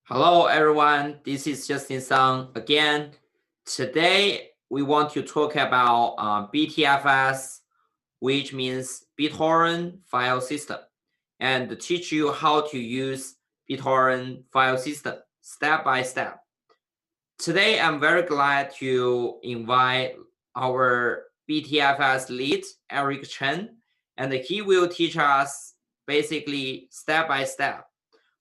Hello everyone, this is Justin Sung again. Today we want to talk about BTFS, which means BitTorrent file system, and teach you how to use BitTorrent file system step by step. Today I'm very glad to invite our BTFS lead, Eric Chen, and he will teach us basically step by step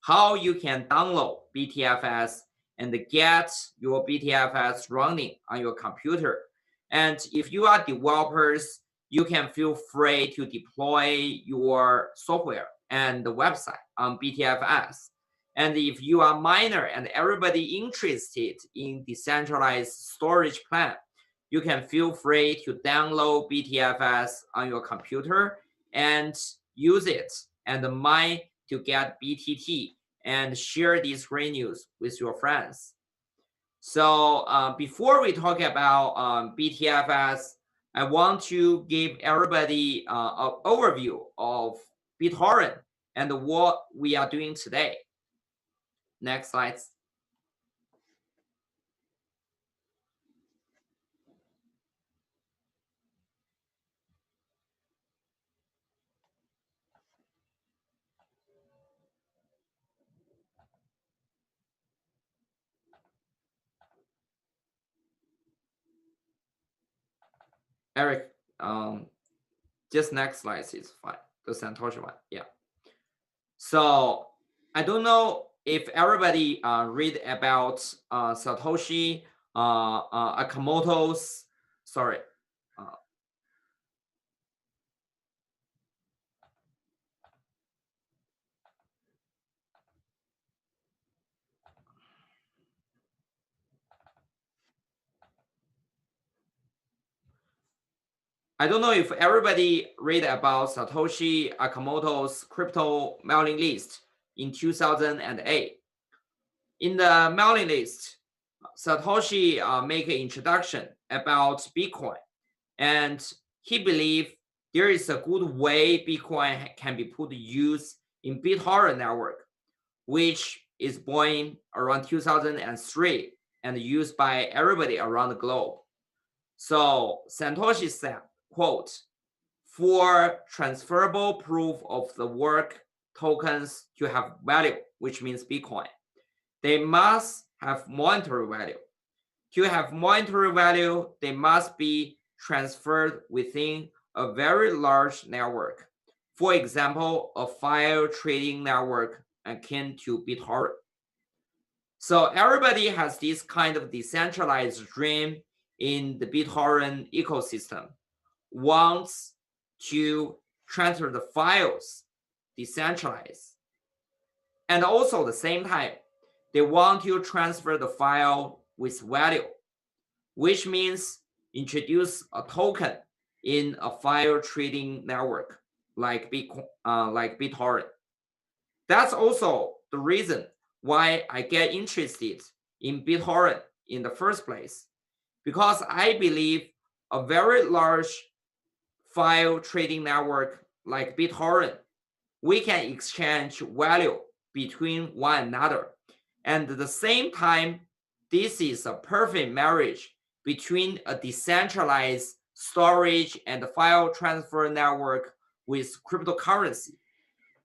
how you can download BTFS and get your BTFS running on your computer. And if you are developers, you can feel free to deploy your software and the website on BTFS. And if you are miner and everybody interested in decentralized storage plan, you can feel free to download BTFS on your computer and use it and mine to get BTT and share these great news with your friends. So before we talk about BTFS, I want to give everybody an overview of BitTorrent and what we are doing today. Next slide. Eric, just next slide is fine. The Satoshi one, yeah. So I don't know if everybody read about Satoshi Nakamoto's, sorry. I don't know if everybody read about Satoshi Nakamoto's crypto mailing list in 2008. In the mailing list, Satoshi make an introduction about Bitcoin, and he believed there is a good way Bitcoin can be put to use in BitTorrent network, which is born around 2003 and used by everybody around the globe. So Satoshi said, quote, for transferable proof of the work tokens to have value, which means Bitcoin, they must have monetary value. To have monetary value, they must be transferred within a very large network. For example, a file trading network akin to BitTorrent. So everybody has this kind of decentralized dream in the BitTorrent ecosystem, wants to transfer the files decentralized. And also at the same time, they want to transfer the file with value, which means introduce a token in a file trading network like BitTorrent. That's also the reason why I get interested in BitTorrent in the first place, because I believe a very large file trading network like BitTorrent, we can exchange value between one another. And at the same time, this is a perfect marriage between a decentralized storage and file transfer network with cryptocurrency.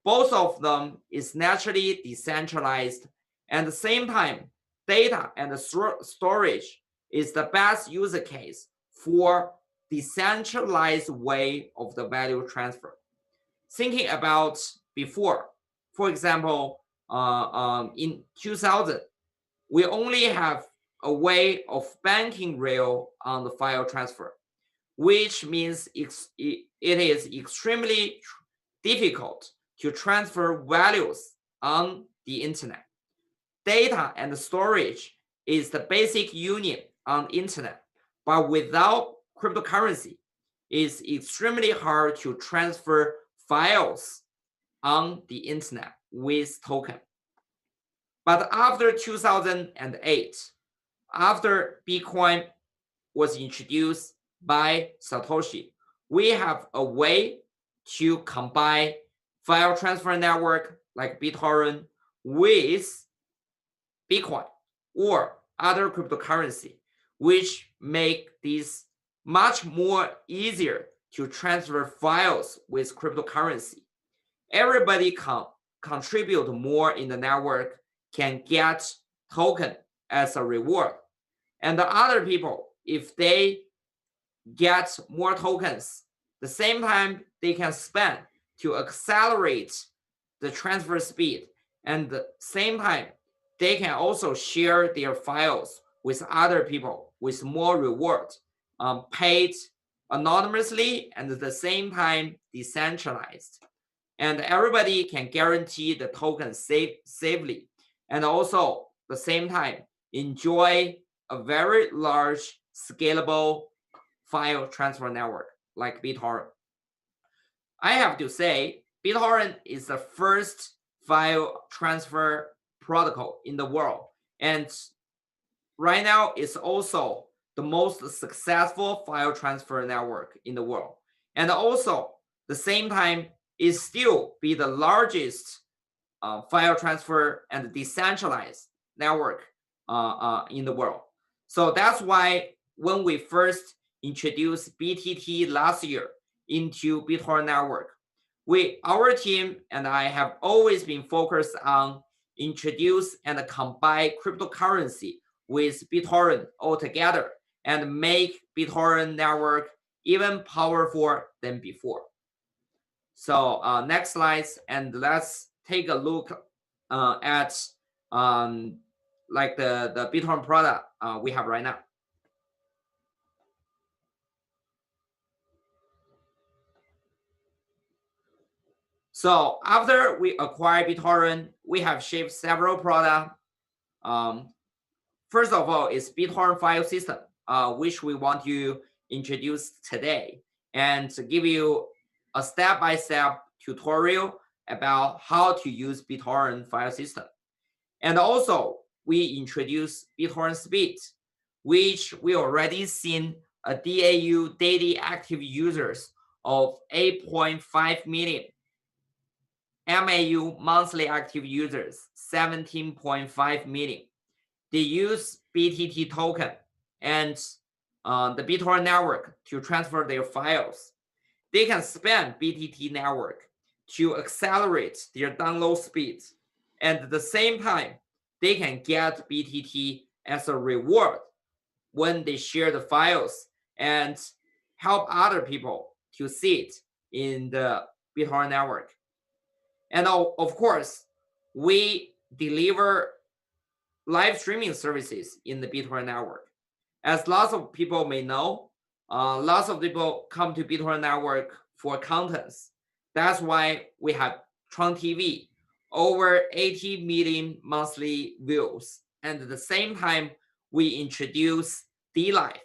Both of them is naturally decentralized, and at the same time, data and storage is the best use case for decentralized way of the value transfer. Thinking about before, for example, in 2000, we only have a way of banking rail on the file transfer, which means it is extremely difficult to transfer values on the internet. Data and storage is the basic unit on the internet, but without cryptocurrency, it's extremely hard to transfer files on the internet with token. But after 2008, after Bitcoin was introduced by Satoshi, we have a way to combine file transfer network like BitTorrent with Bitcoin or other cryptocurrency, which make this much more easier to transfer files with cryptocurrency. Everybody can contribute more in the network, can get token as a reward. And the other people, if they get more tokens, the same time they can spend to accelerate the transfer speed, and the same time they can also share their files with other people with more reward, paid anonymously and at the same time decentralized. And everybody can guarantee the token safely, and also at the same time enjoy a very large scalable file transfer network like BitTorrent. I have to say, BitTorrent is the first file transfer protocol in the world, and right now it's also the most successful file transfer network in the world. And also, the same time, it still be the largest file transfer and decentralized network in the world. So that's why when we first introduced BTT last year into BitTorrent network, our team and I have always been focused on introduce and combine cryptocurrency with BitTorrent altogether and make BitTorrent network even powerful than before. So next slides, and let's take a look at like the BitTorrent product we have right now. So after we acquire BitTorrent, we have shipped several products. First of all is BitTorrent file system, which we want to introduce today and to give you a step-by-step tutorial about how to use BitTorrent file system. And also we introduce BitTorrent Speed, which we already seen a DAU daily active users of 8.5 million, MAU monthly active users 17.5 million. They use BTT token and the BitTorrent network to transfer their files. They can spend BTT network to accelerate their download speeds, and at the same time, they can get BTT as a reward when they share the files and help other people to see it in the BitTorrent network. And of course, we deliver live streaming services in the BitTorrent network. As lots of people may know, lots of people come to BitTorrent network for contents. That's why we have Tron TV, over 80 million monthly views. And at the same time, we introduce DLive.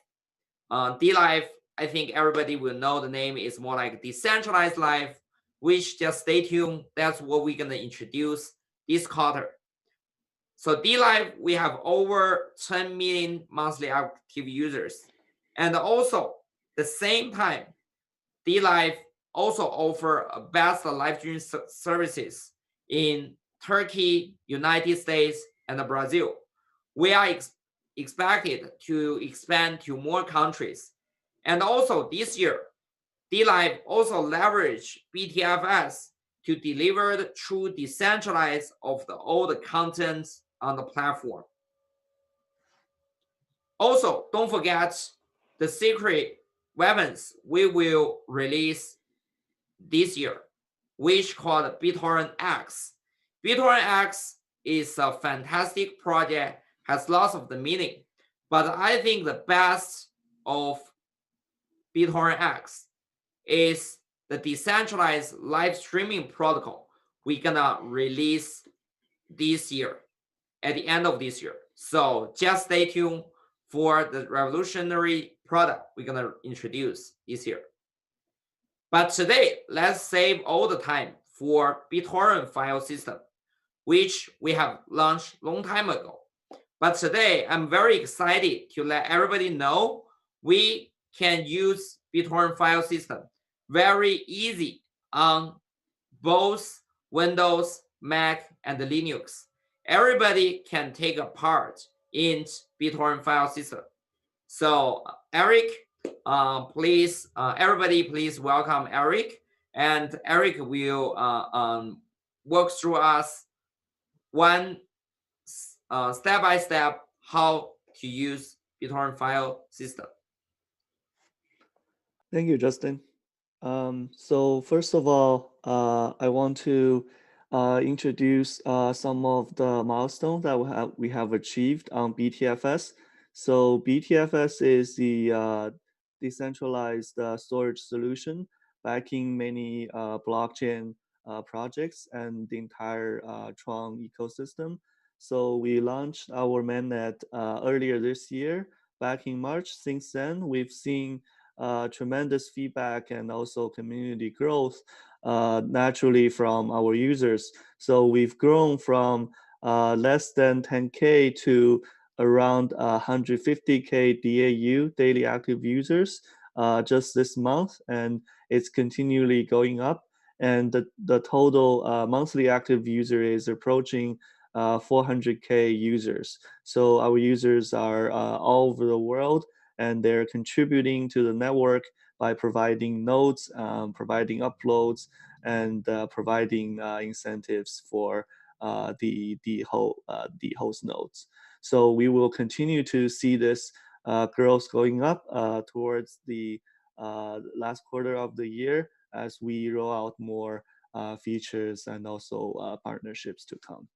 DLive, I think everybody will know the name is more like Decentralized Live, which just stay tuned. That's what we're gonna introduce this quarter. So DLive, we have over 10 million monthly active users. And also, the same time, DLive also offer best live stream services in Turkey, United States, and Brazil. We are expected to expand to more countries. And also this year, DLive also leverage BTFS to deliver the true decentralized of all the content on the platform. Also, don't forget the secret weapons we will release this year, which called BitTorrent X. BitTorrent X is a fantastic project, has lots of the meaning, but I think the best of BitTorrent X is the decentralized live streaming protocol we're gonna release this year, at the end of this year. So just stay tuned for the revolutionary product we're gonna introduce this year. But today, let's save all the time for BitTorrent file system, which we have launched long time ago. But today, I'm very excited to let everybody know we can use BitTorrent file system very easy on both Windows, Mac, and Linux. Everybody can take a part in BitTorrent file system. So Eric, please, everybody, please welcome Eric. And Eric will walk through us one step by step how to use BitTorrent file system. Thank you, Justin. So first of all, I want to introduce some of the milestones that we have achieved on BTFS. So BTFS is the decentralized storage solution backing many blockchain projects and the entire Tron ecosystem. So we launched our mainnet earlier this year, back in March. Since then, we've seen tremendous feedback and also community growth naturally from our users. So we've grown from less than 10K to around 150K DAU, daily active users, just this month, and it's continually going up. And the total monthly active user is approaching 400K users. So our users are all over the world, and they're contributing to the network by providing nodes, providing uploads, and providing incentives for the host nodes. So we will continue to see this growth going up towards the last quarter of the year as we roll out more features and also partnerships to come.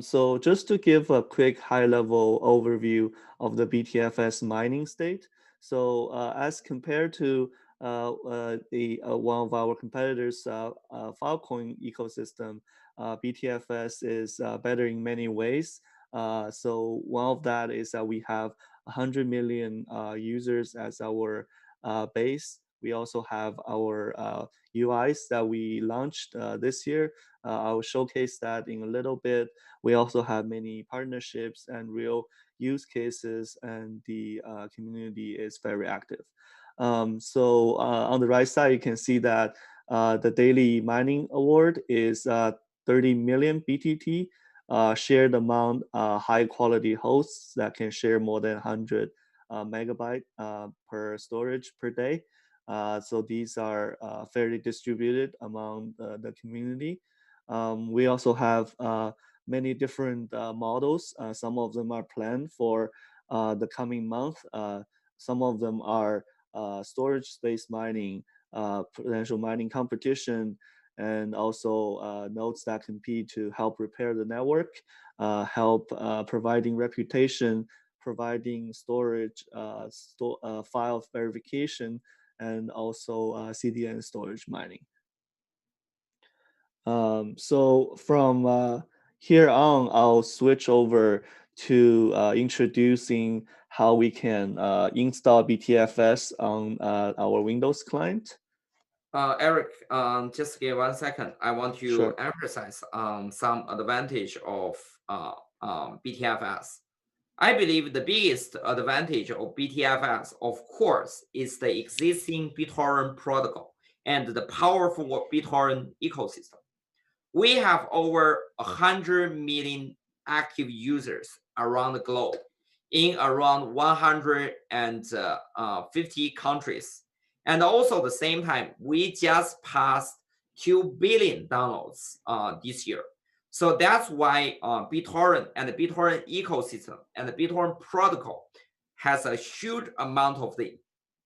So just to give a quick high-level overview of the BTFS mining state. So as compared to one of our competitors, Filecoin ecosystem, BTFS is better in many ways. So one of that is that we have 100 million users as our base. We also have our UIs that we launched this year. I'll showcase that in a little bit. We also have many partnerships and real use cases, and the community is very active. So on the right side, you can see that the daily mining award is 30 million BTT shared among high quality hosts that can share more than 100 megabyte per storage per day. So these are fairly distributed among the community. We also have many different models. Some of them are planned for the coming month. Some of them are storage space mining, potential mining competition, and also nodes that compete to help repair the network, help providing reputation, providing storage, file verification, and also CDN storage mining. So from here on, I'll switch over to introducing how we can install BTFS on our Windows client. Eric, just give 1 second. I want to Sure. emphasize some advantage of BTFS. I believe the biggest advantage of BTFS, of course, is the existing BitTorrent protocol and the powerful BitTorrent ecosystem. We have over 100 million active users around the globe in around 150 countries. And also at the same time, we just passed 2 billion downloads this year. So that's why BitTorrent and the BitTorrent ecosystem and the BitTorrent protocol has a huge amount of the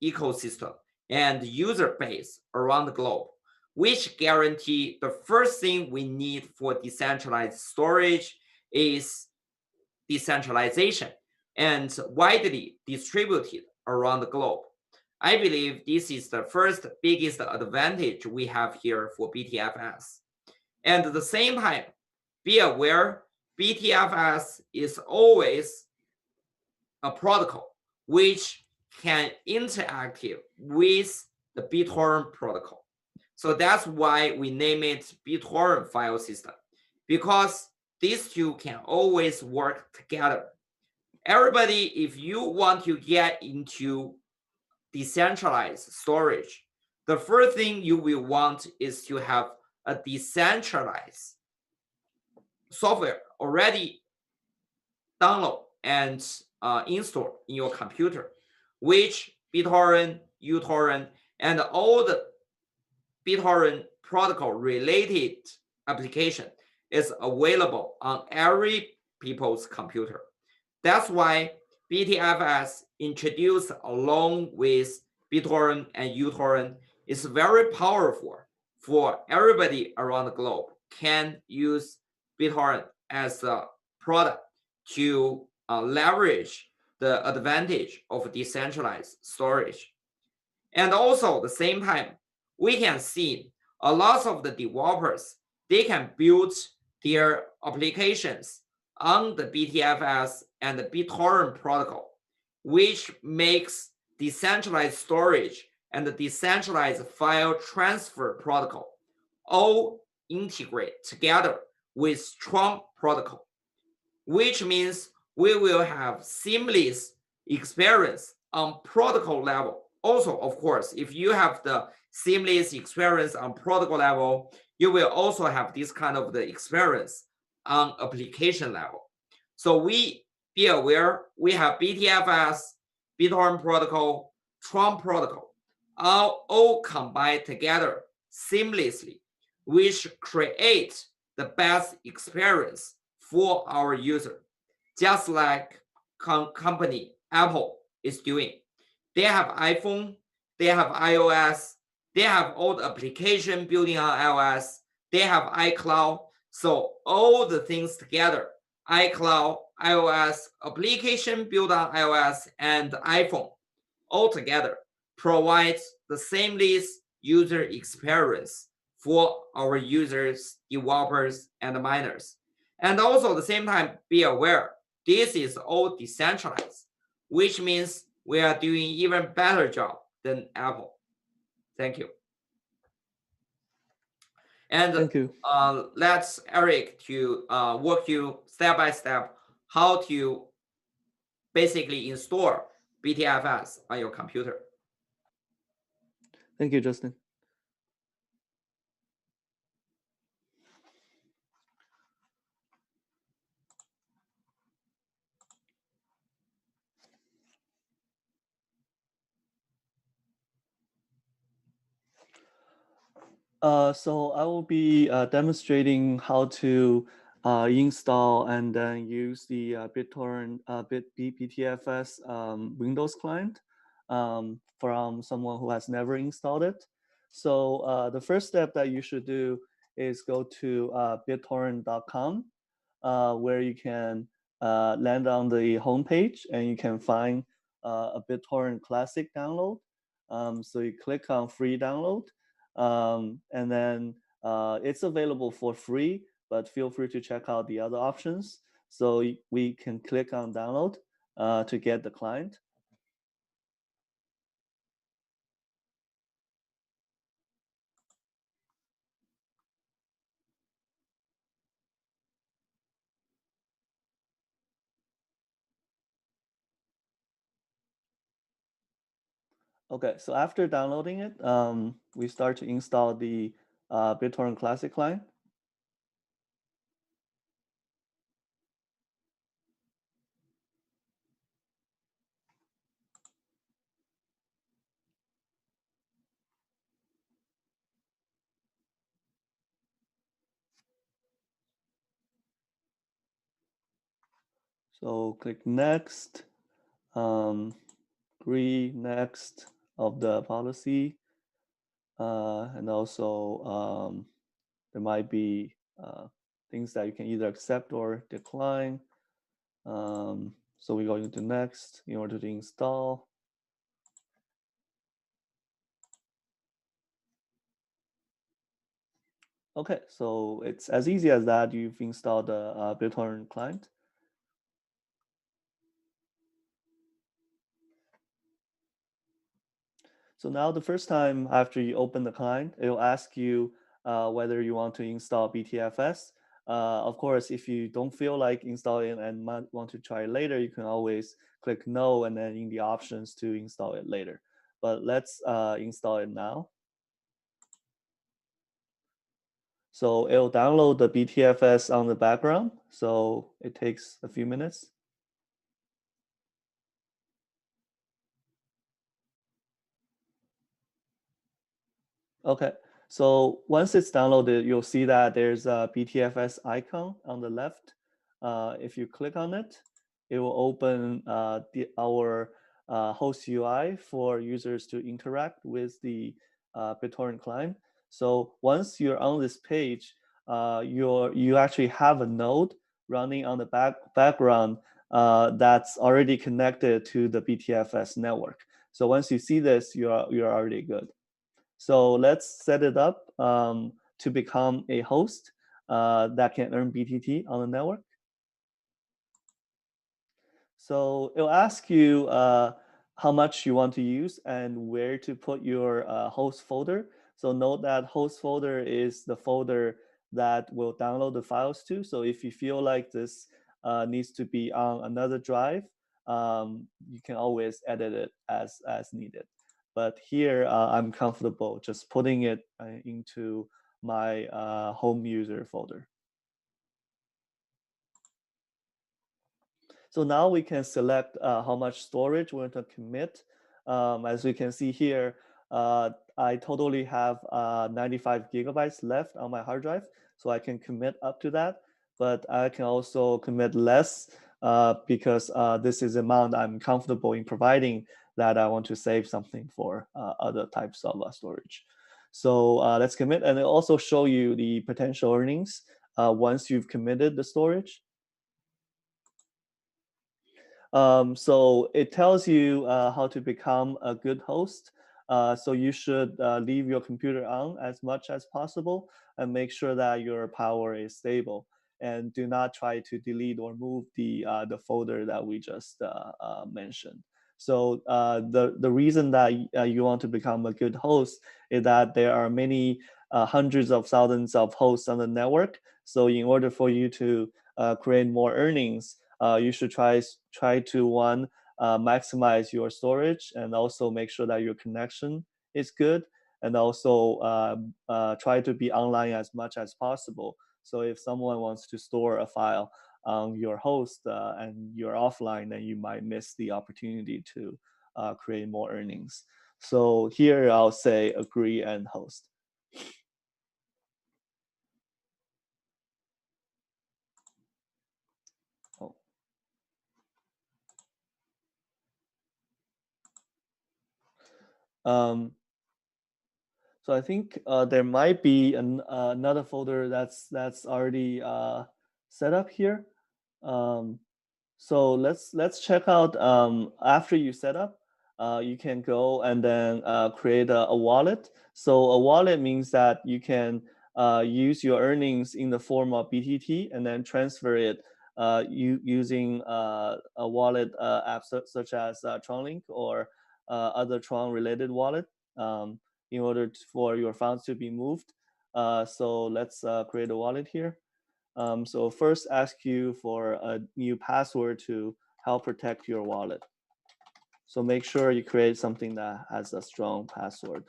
ecosystem and user base around the globe, which guarantee the first thing we need for decentralized storage is decentralization and widely distributed around the globe. I believe this is the first biggest advantage we have here for BTFS. And at the same time, be aware, BTFS is always a protocol which can interact with the BitTorrent protocol. So that's why we name it BitTorrent file system, because these two can always work together. Everybody, if you want to get into decentralized storage, the first thing you will want is to have a decentralized software already download and install in your computer, which BitTorrent, uTorrent, and all the BitTorrent protocol related application is available on every people's computer. That's why BTFS introduced along with BitTorrent and uTorrent is very powerful for everybody around the globe can use BitTorrent as a product to leverage the advantage of decentralized storage. And also at the same time, we can see a lot of the developers, they can build their applications on the BTFS and the BitTorrent protocol, which makes decentralized storage and the decentralized file transfer protocol all integrate together with strong protocol, which means we will have seamless experience on protocol level. Also, of course, if you have the seamless experience on protocol level, you will also have this kind of the experience on application level. So we be aware, we have BTFS, BitTorrent protocol, Tron protocol, all combined together seamlessly, which create the best experience for our user, just like company Apple is doing. They have iPhone, they have iOS, they have all the application building on iOS, they have iCloud. So all the things together, iCloud, iOS, application built on iOS, and iPhone, all together provides the seamless user experience for our users, developers, and miners. And also at the same time, be aware, this is all decentralized, which means we are doing even better job than Apple. Thank you. And Thank you. let's Eric to walk you step by step how to basically install BTFS on your computer. Thank you, Justin. So I will be demonstrating how to install and then use the BitTorrent BTFS Windows client. from someone who has never installed it. So the first step that you should do is go to BitTorrent.com, where you can land on the homepage and you can find a BitTorrent Classic download. So you click on free download, and then it's available for free, but feel free to check out the other options. So we can click on download to get the client. Okay, so after downloading it, we start to install the BitTorrent Classic client. So click next, agree next of the policy, and also there might be things that you can either accept or decline. So we go into next in order to install. Okay, so it's as easy as that. You've installed the BitTorrent client. So now the first time after you open the client, it'll ask you whether you want to install BTFS. Of course, if you don't feel like installing and want to try it later, you can always click no and then in the options to install it later. But let's install it now. So it'll download the BTFS on the background. So it takes a few minutes. Okay, so once it's downloaded, you'll see that there's a BTFS icon on the left. If you click on it, it will open our host UI for users to interact with the BitTorrent client. So once you're on this page, you actually have a node running on the background that's already connected to the BTFS network. So once you see this, you're already good. So let's set it up to become a host that can earn BTT on the network. So it'll ask you how much you want to use and where to put your host folder. So note that host folder is the folder that will download the files to. So if you feel like this needs to be on another drive, you can always edit it as needed. But here I'm comfortable just putting it into my home user folder. So now we can select how much storage we want to commit. As we can see here, I totally have 95 gigabytes left on my hard drive, so I can commit up to that. But I can also commit less because this is the amount I'm comfortable in providing that I want to save something for other types of storage. So let's commit, and it'll also show you the potential earnings once you've committed the storage. So it tells you how to become a good host. So you should leave your computer on as much as possible and make sure that your power is stable. And do not try to delete or move the folder that we just mentioned. So the reason that you want to become a good host is that there are many hundreds of thousands of hosts on the network. So in order for you to create more earnings, you should try to maximize your storage and also make sure that your connection is good, and also try to be online as much as possible. So if someone wants to store a file on your host and you're offline, then you might miss the opportunity to create more earnings. So here I'll say agree and host. Oh. So I think there might be another folder that's already set up here. Um, so let's check out after you set up, you can go and then create a wallet. So a wallet means that you can use your earnings in the form of BTT and then transfer it using a wallet app such as TronLink or other Tron related wallet in order for your funds to be moved. So let's create a wallet here. So first ask you for a new password to help protect your wallet. So make sure you create something that has a strong password.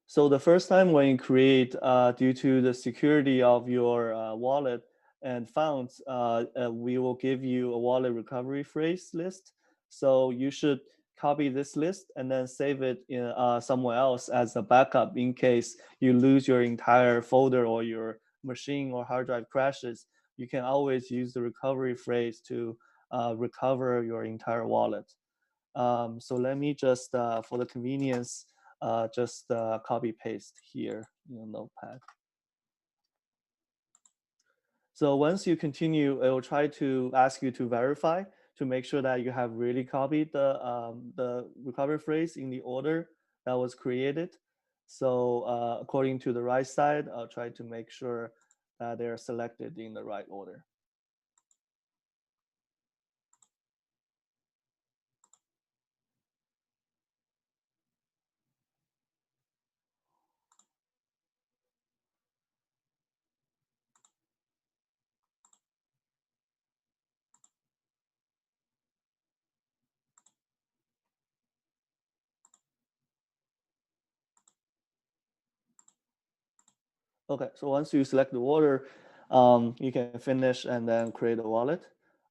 So the first time when you create, due to the security of your wallet and funds, we will give you a wallet recovery phrase list. So you should copy this list and then save it in somewhere else as a backup in case you lose your entire folder or your machine or hard drive crashes. You can always use the recovery phrase to recover your entire wallet. So let me just, for the convenience, just copy paste here in the notepad. So once you continue, it will try to ask you to verify to make sure that you have really copied the recovery phrase in the order that was created. So according to the right side, I'll try to make sure that they're selected in the right order. Okay, so once you select the order, you can finish and then create a wallet.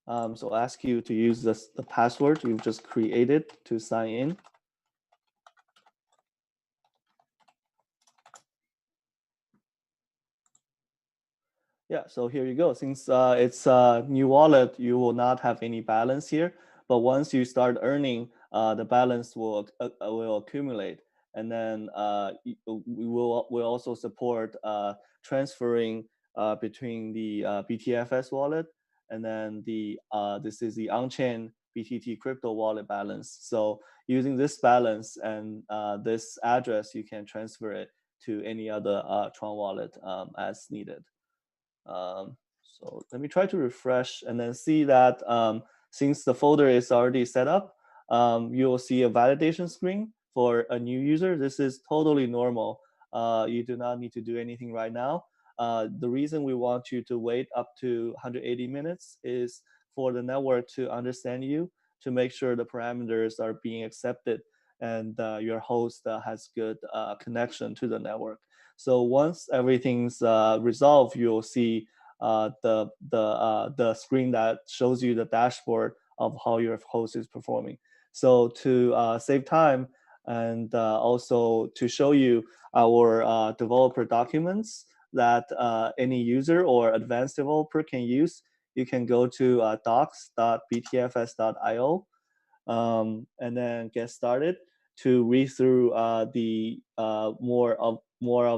So ask you to use the password you've just created to sign in. Yeah, so here you go. Since it's a new wallet, you will not have any balance here. But once you start earning, the balance will accumulate, and then we will also support transferring between the BTFS wallet and then this is the on-chain BTT crypto wallet balance. So using this balance and this address, you can transfer it to any other Tron wallet as needed. So let me try to refresh and then see that since the folder is already set up, you will see a validation screen for a new user. This is totally normal. You do not need to do anything right now. The reason we want you to wait up to 180 minutes is for the network to understand you, to make sure the parameters are being accepted and your host has good connection to the network. So once everything's resolved, you'll see the screen that shows you the dashboard of how your host is performing. So to save time and also to show you our developer documents that any user or advanced developer can use, you can go to docs.btfs.io and then get started to read through the more of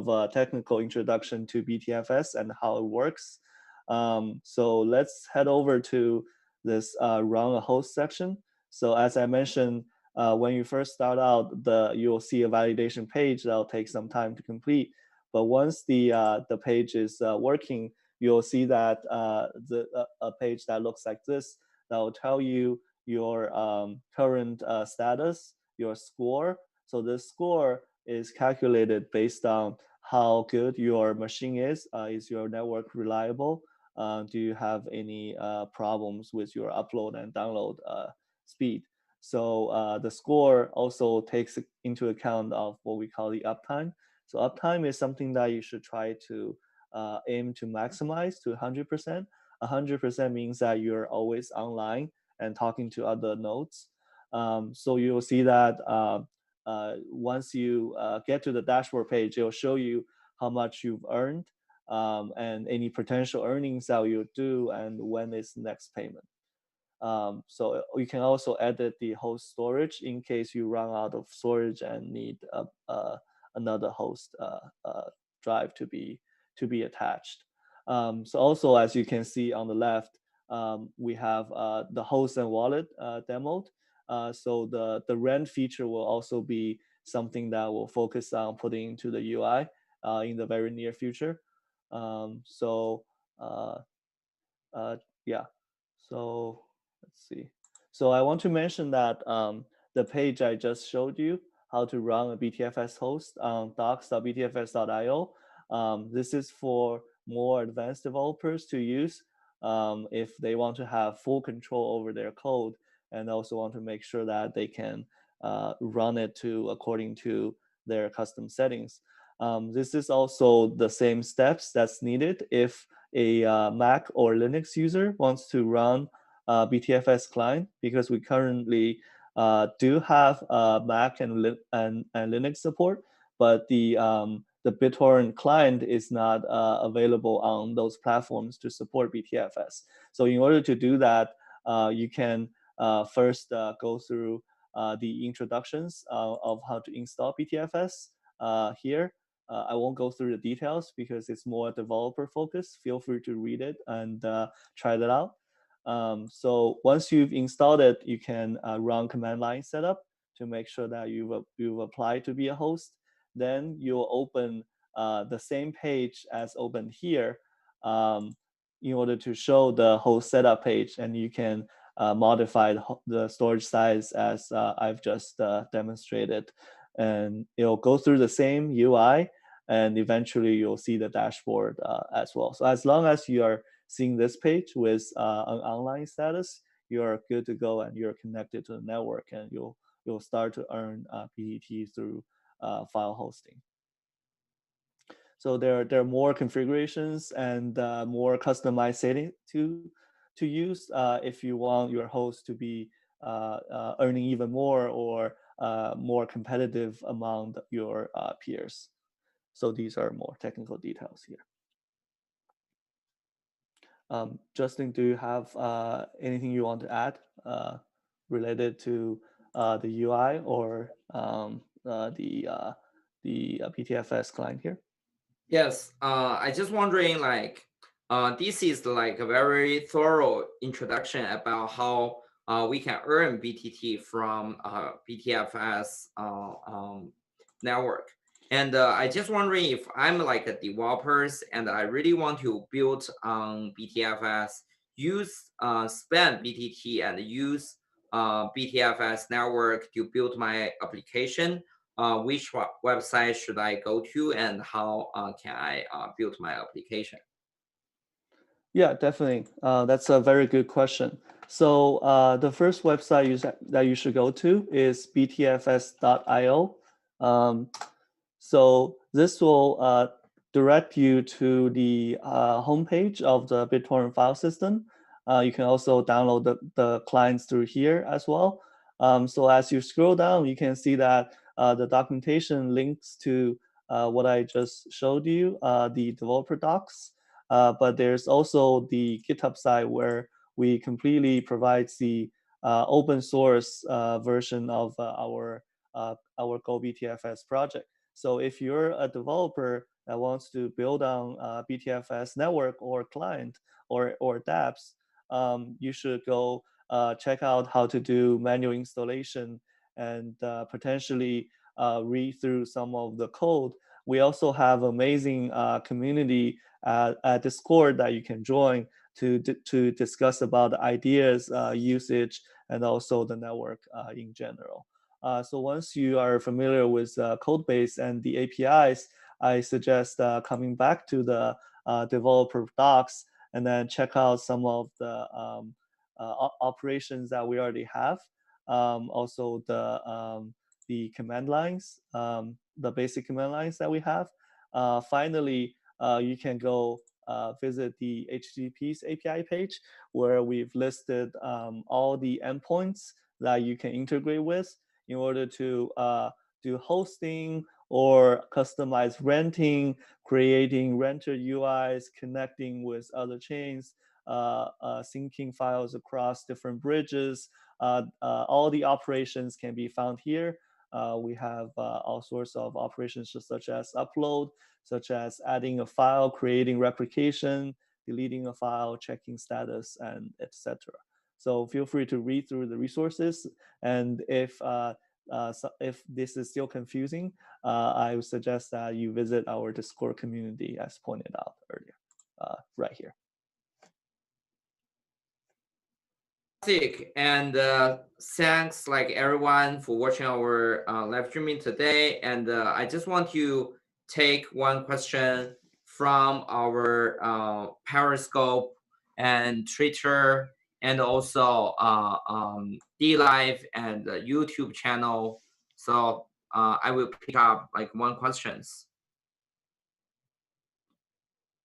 a technical introduction to BTFS and how it works. So let's head over to this run a host section. So as I mentioned, when you first start out, you'll see a validation page that'll take some time to complete. But once the page is working, you'll see that a page that looks like this that will tell you your current status, your score. So this score is calculated based on how good your machine is. Is your network reliable? Do you have any problems with your upload and download speed? So the score also takes into account of what we call the uptime. So uptime is something that you should try to aim to maximize to 100%. 100% means that you're always online and talking to other nodes. So you'll see that once you get to the dashboard page, it'll show you how much you've earned and any potential earnings that you do and when is next payment. So you can also edit the host storage in case you run out of storage and need another host drive to be attached. So also, as you can see on the left, we have the host and wallet demoed. So the rent feature will also be something that will focus on putting into the UI in the very near future. So uh, yeah, so let's see. So I want to mention that the page I just showed you, how to run a BTFS host on docs.btfs.io. This is for more advanced developers to use if they want to have full control over their code and also want to make sure that they can run it according to their custom settings. This is also the same steps that's needed if a Mac or Linux user wants to run BTFS client, because we currently do have Mac and Linux support, but the BitTorrent client is not available on those platforms to support BTFS. So in order to do that, you can first go through the introductions of how to install BTFS here. I won't go through the details because it's more developer focused. Feel free to read it and try that out. So once you've installed it, you can run command line setup to make sure that you've applied to be a host. Then you'll open the same page as opened here in order to show the host setup page, and you can modify the storage size as I've just demonstrated. And it'll go through the same UI, and eventually you'll see the dashboard as well. So as long as you are seeing this page with an online status, you're good to go and you're connected to the network, and you'll start to earn PTT through file hosting. So there are more configurations and more customized settings to use if you want your host to be earning even more or more competitive among your peers. So these are more technical details here. Justin, do you have anything you want to add related to the UI or the BTFS client here? Yes, I just wondering like, this is like a very thorough introduction about how we can earn BTT from BTFS network. And I just wondering if I'm like a developers and I really want to build on BTFS, use spend BTT and use BTFS network to build my application. Which website should I go to, and how can I build my application? Yeah, definitely. That's a very good question. So the first website that you should go to is btfs.io. So this will direct you to the homepage of the BitTorrent file system. You can also download the clients through here as well. So as you scroll down, you can see that the documentation links to what I just showed you, the developer docs. But there's also the GitHub side where we completely provide the open source version of our GoBTFS project. So if you're a developer that wants to build on BTFS network or client or dApps, you should go check out how to do manual installation and potentially read through some of the code. We also have amazing community at Discord that you can join to discuss about the ideas, usage, and also the network in general. So once you are familiar with code base and the APIs, I suggest coming back to the developer docs and then check out some of the operations that we already have. Also the command lines, the basic command lines that we have. Finally, you can go visit the HTTP's API page where we've listed all the endpoints that you can integrate with in order to do hosting or customized renting, creating renter UIs, connecting with other chains, syncing files across different bridges. All the operations can be found here. We have all sorts of operations such as upload, such as adding a file, creating replication, deleting a file, checking status, and etc. So feel free to read through the resources. And if this is still confusing, I would suggest that you visit our Discord community as pointed out earlier, right here. And thanks like everyone for watching our live streaming today. And I just want to take one question from our Periscope and Twitter and also DLive and YouTube channel. So I will pick up like one questions.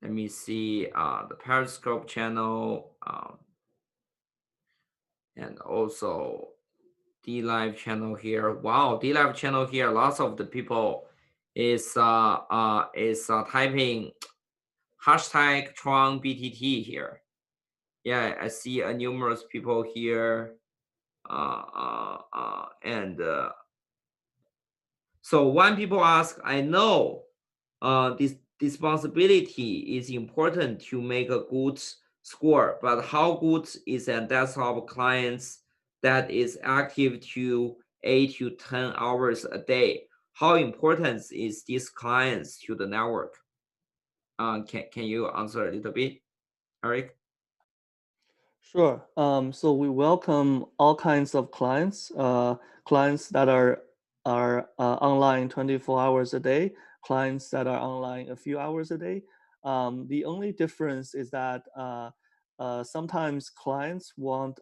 Let me see the Periscope channel. And also DLive channel here. Wow, DLive channel here. Lots of the people is typing hashtag Tron BTT here. Yeah, I see numerous people here. So when people ask, I know this responsibility is important to make a good score, but how good is a desktop clients that is active to 8 to 10 hours a day? How important is these clients to the network? Can you answer a little bit, Eric? Sure. So we welcome all kinds of clients, clients that are online 24 hours a day, clients that are online a few hours a day. The only difference is that sometimes clients want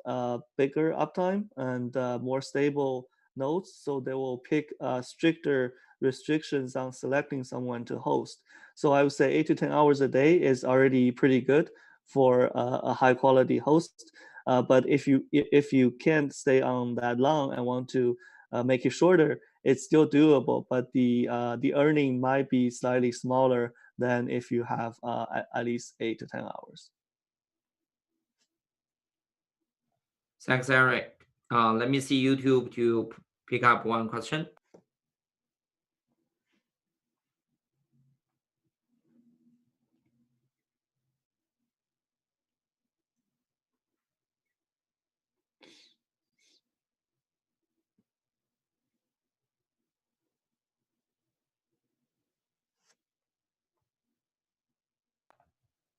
bigger uptime and more stable nodes, so they will pick stricter restrictions on selecting someone to host. So I would say 8 to 10 hours a day is already pretty good for a high quality host. But if you can't stay on that long and want to make it shorter, it's still doable. But the earning might be slightly smaller than if you have at least 8 to 10 hours. Thanks, Eric. Let me see YouTube to pick up one question.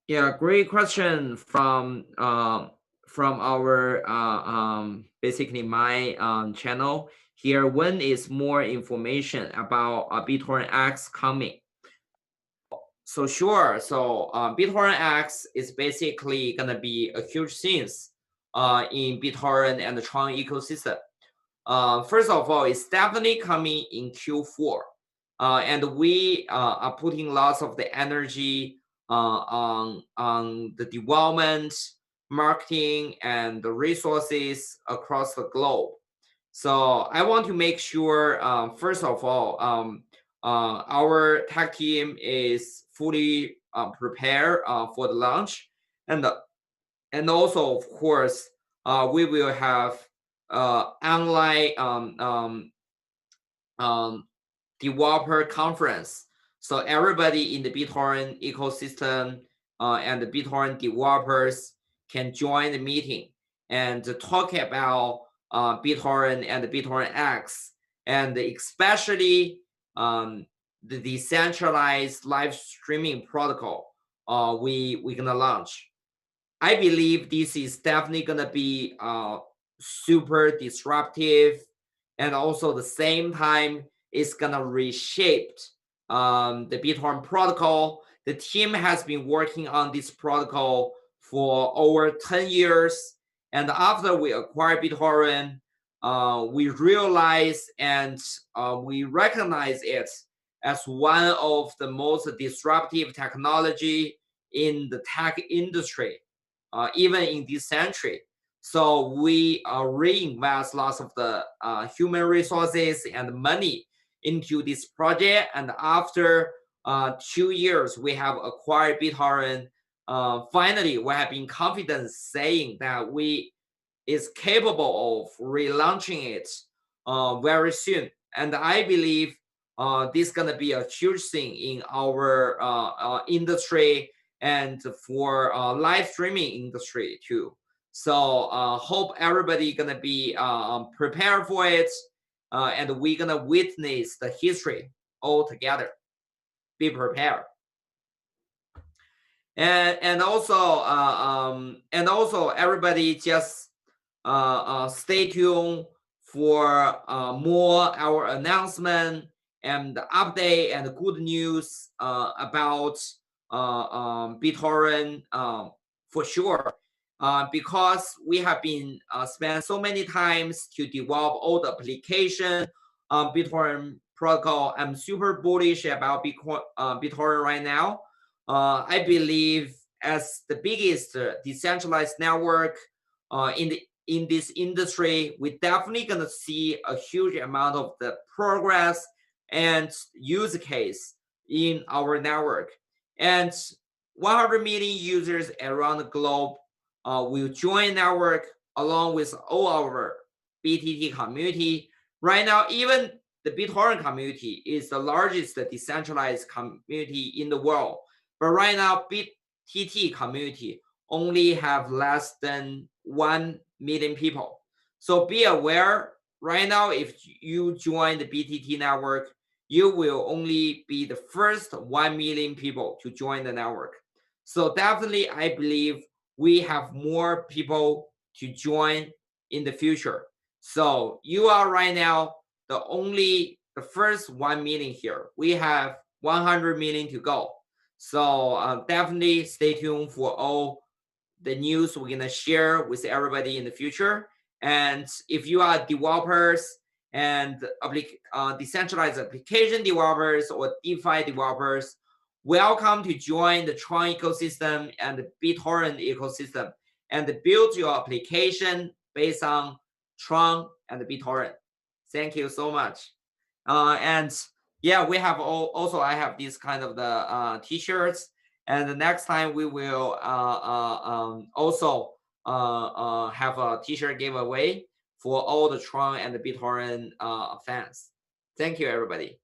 Yeah, great question from our basically my channel here. When is more information about BitTorrent X coming? So sure. So BitTorrent X is basically gonna be a huge thing in BitTorrent and the Tron ecosystem. First of all, it's definitely coming in Q4. And we are putting lots of the energy on the development, marketing, and the resources across the globe. So I want to make sure, first of all, our tech team is fully prepared for the launch, and also, of course, we will have online developer conference. So everybody in the BitTorrent ecosystem and the BitTorrent developers can join the meeting and talk about BitTorrent and the BitTorrent X, and especially the decentralized live streaming protocol we're gonna launch. I believe this is definitely gonna be super disruptive, and also the same time it's gonna reshape the BitTorrent protocol. The team has been working on this protocol for over 10 years, and after we acquired BitTorrent, we realized and we recognize it as one of the most disruptive technology in the tech industry, even in this century. So we reinvest lots of the human resources and money into this project, and after 2 years we have acquired BitTorrent. Finally, we have been confident saying that we is capable of relaunching it very soon. And I believe this is gonna be a huge thing in our industry and for live streaming industry too. So hope everybody gonna be prepared for it, and we're gonna witness the history all together. Be prepared. And also everybody just stay tuned for more our announcement and update and good news about BitTorrent for sure. Because we have been spent so many times to develop all the application BitTorrent protocol. I'm super bullish about BitTorrent right now. I believe as the biggest decentralized network in this industry, we definitely gonna see a huge amount of the progress and use case in our network. And 100 million users around the globe will join network along with all our BTT community. Right now, even the BitTorrent community is the largest decentralized community in the world. But right now, BTT community only have less than 1 million people. So be aware, right now, if you join the BTT network, you will only be the first 1 million people to join the network. So definitely, I believe we have more people to join in the future. So you are right now the first 1 million here. We have 100 million to go. So definitely stay tuned for all the news we're gonna share with everybody in the future. And if you are developers and decentralized application developers or DeFi developers, welcome to join the Tron ecosystem and the BitTorrent ecosystem and build your application based on Tron and the BitTorrent. Thank you so much. And yeah, we have also I have these kind of the t-shirts, and the next time we will also have a t-shirt giveaway for all the Tron and the BitTorrent fans. Thank you, everybody.